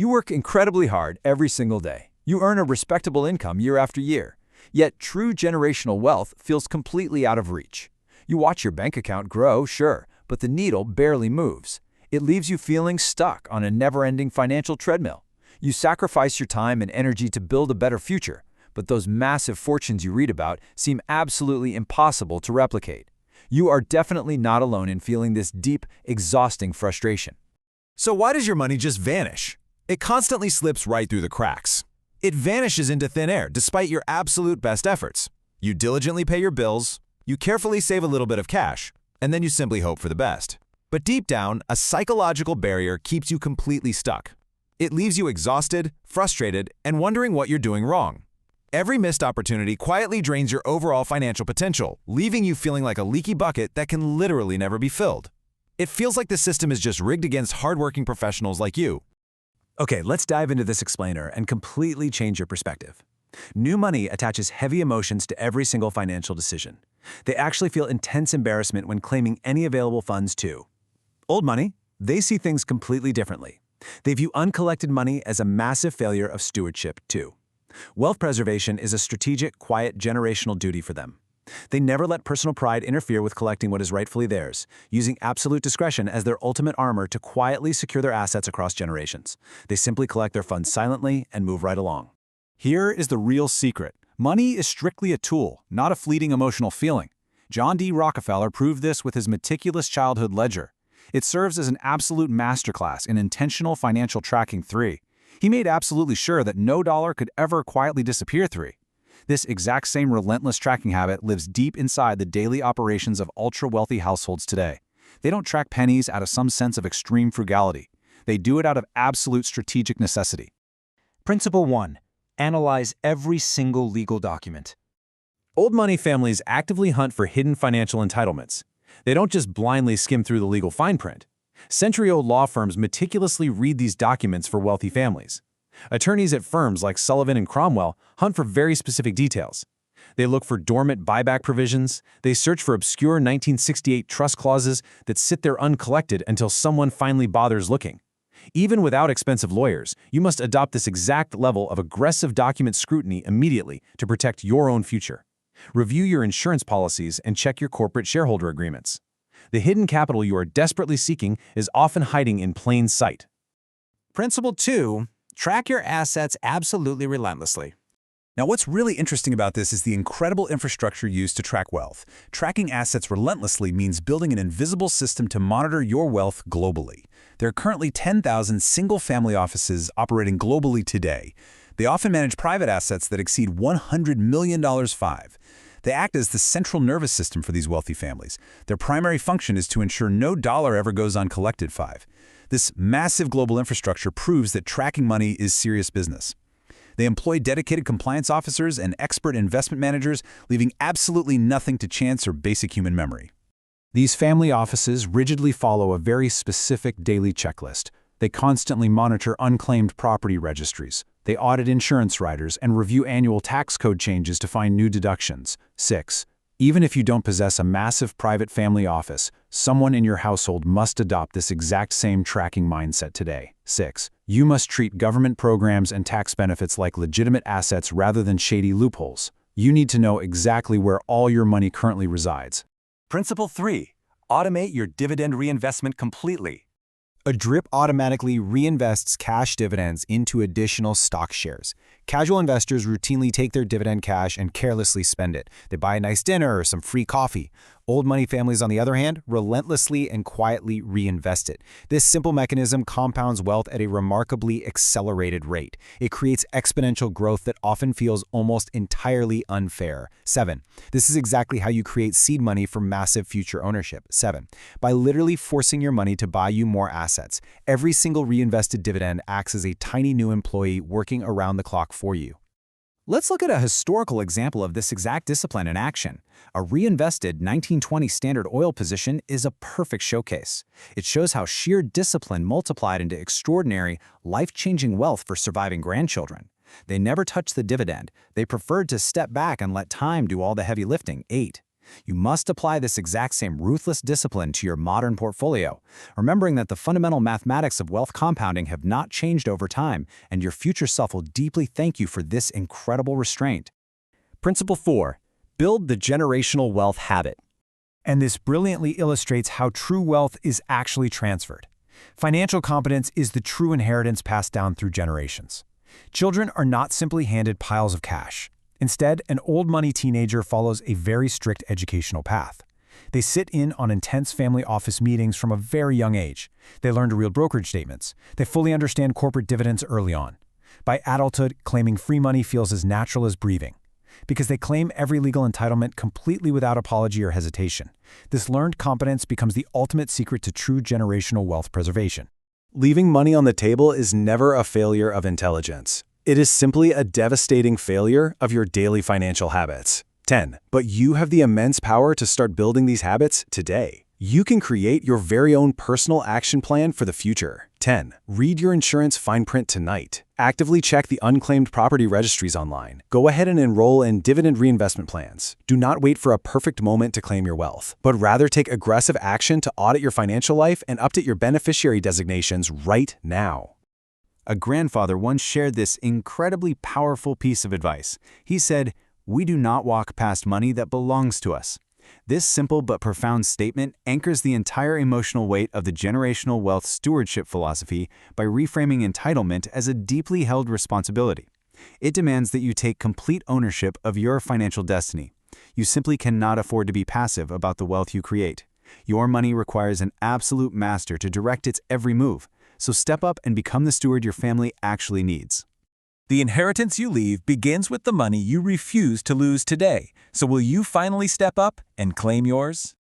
You work incredibly hard every single day. You earn a respectable income year after year. Yet true generational wealth feels completely out of reach. You watch your bank account grow, sure, but the needle barely moves. It leaves you feeling stuck on a never-ending financial treadmill. You sacrifice your time and energy to build a better future, but those massive fortunes you read about seem absolutely impossible to replicate. You are definitely not alone in feeling this deep, exhausting frustration. So why does your money just vanish? It constantly slips right through the cracks. It vanishes into thin air despite your absolute best efforts. You diligently pay your bills, you carefully save a little bit of cash, and then you simply hope for the best. But deep down, a psychological barrier keeps you completely stuck. It leaves you exhausted, frustrated, and wondering what you're doing wrong. Every missed opportunity quietly drains your overall financial potential, leaving you feeling like a leaky bucket that can literally never be filled. It feels like the system is just rigged against hardworking professionals like you. Okay, let's dive into this explainer and completely change your perspective. New money attaches heavy emotions to every single financial decision. They actually feel intense embarrassment when claiming any available funds too. Old money, they see things completely differently. They view uncollected money as a massive failure of stewardship too. Wealth preservation is a strategic, quiet, generational duty for them. They never let personal pride interfere with collecting what is rightfully theirs, using absolute discretion as their ultimate armor to quietly secure their assets across generations. They simply collect their funds silently and move right along. Here is the real secret. Money is strictly a tool, not a fleeting emotional feeling. John D. Rockefeller proved this with his meticulous childhood ledger. It serves as an absolute masterclass in intentional financial tracking. 3. He made absolutely sure that no dollar could ever quietly disappear. 3. This exact same relentless tracking habit lives deep inside the daily operations of ultra-wealthy households today. They don't track pennies out of some sense of extreme frugality. They do it out of absolute strategic necessity. Principle 1. Analyze every single legal document. Old money families actively hunt for hidden financial entitlements. They don't just blindly skim through the legal fine print. Century-old law firms meticulously read these documents for wealthy families. Attorneys at firms like Sullivan and Cromwell hunt for very specific details. They look for dormant buyback provisions. They search for obscure 1968 trust clauses that sit there uncollected until someone finally bothers looking. Even without expensive lawyers, you must adopt this exact level of aggressive document scrutiny immediately to protect your own future. Review your insurance policies and check your corporate shareholder agreements. The hidden capital you are desperately seeking is often hiding in plain sight. Principle 2. Track your assets absolutely relentlessly. Now, what's really interesting about this is the incredible infrastructure used to track wealth. Tracking assets relentlessly means building an invisible system to monitor your wealth globally. There are currently 10,000 single-family offices operating globally today. They often manage private assets that exceed $100 million. They act as the central nervous system for these wealthy families. Their primary function is to ensure no dollar ever goes uncollected. 5. This massive global infrastructure proves that tracking money is serious business. They employ dedicated compliance officers and expert investment managers, leaving absolutely nothing to chance or basic human memory. These family offices rigidly follow a very specific daily checklist. They constantly monitor unclaimed property registries. They audit insurance riders and review annual tax code changes to find new deductions. 6. Even if you don't possess a massive private family office, someone in your household must adopt this exact same tracking mindset today. 6. You must treat government programs and tax benefits like legitimate assets rather than shady loopholes. You need to know exactly where all your money currently resides. Principle 3. Automate your dividend reinvestment completely. A DRIP automatically reinvests cash dividends into additional stock shares. Casual investors routinely take their dividend cash and carelessly spend it. They buy a nice dinner or some free coffee. Old money families, on the other hand, relentlessly and quietly reinvest it. This simple mechanism compounds wealth at a remarkably accelerated rate. It creates exponential growth that often feels almost entirely unfair. 7. This is exactly how you create seed money for massive future ownership. 7. By literally forcing your money to buy you more assets, every single reinvested dividend acts as a tiny new employee working around the clock for you. Let's look at a historical example of this exact discipline in action. A reinvested 1920 Standard Oil position is a perfect showcase. It shows how sheer discipline multiplied into extraordinary, life-changing wealth for surviving grandchildren. They never touched the dividend. They preferred to step back and let time do all the heavy lifting. 8. You must apply this exact same ruthless discipline to your modern portfolio, remembering that the fundamental mathematics of wealth compounding have not changed over time, and your future self will deeply thank you for this incredible restraint. Principle 4. Build the generational wealth habit. And this brilliantly illustrates how true wealth is actually transferred. Financial competence is the true inheritance passed down through generations. Children are not simply handed piles of cash. Instead, an old money teenager follows a very strict educational path. They sit in on intense family office meetings from a very young age. They learn to read brokerage statements. They fully understand corporate dividends early on. By adulthood, claiming free money feels as natural as breathing, because they claim every legal entitlement completely without apology or hesitation. This learned competence becomes the ultimate secret to true generational wealth preservation. Leaving money on the table is never a failure of intelligence. It is simply a devastating failure of your daily financial habits. 10. But you have the immense power to start building these habits today. You can create your very own personal action plan for the future. 10. Read your insurance fine print tonight. Actively check the unclaimed property registries online. Go ahead and enroll in dividend reinvestment plans. Do not wait for a perfect moment to claim your wealth, but rather take aggressive action to audit your financial life and update your beneficiary designations right now. A grandfather once shared this incredibly powerful piece of advice. He said, "We do not walk past money that belongs to us." This simple but profound statement anchors the entire emotional weight of the generational wealth stewardship philosophy by reframing entitlement as a deeply held responsibility. It demands that you take complete ownership of your financial destiny. You simply cannot afford to be passive about the wealth you create. Your money requires an absolute master to direct its every move. So step up and become the steward your family actually needs. The inheritance you leave begins with the money you refuse to lose today. So will you finally step up and claim yours?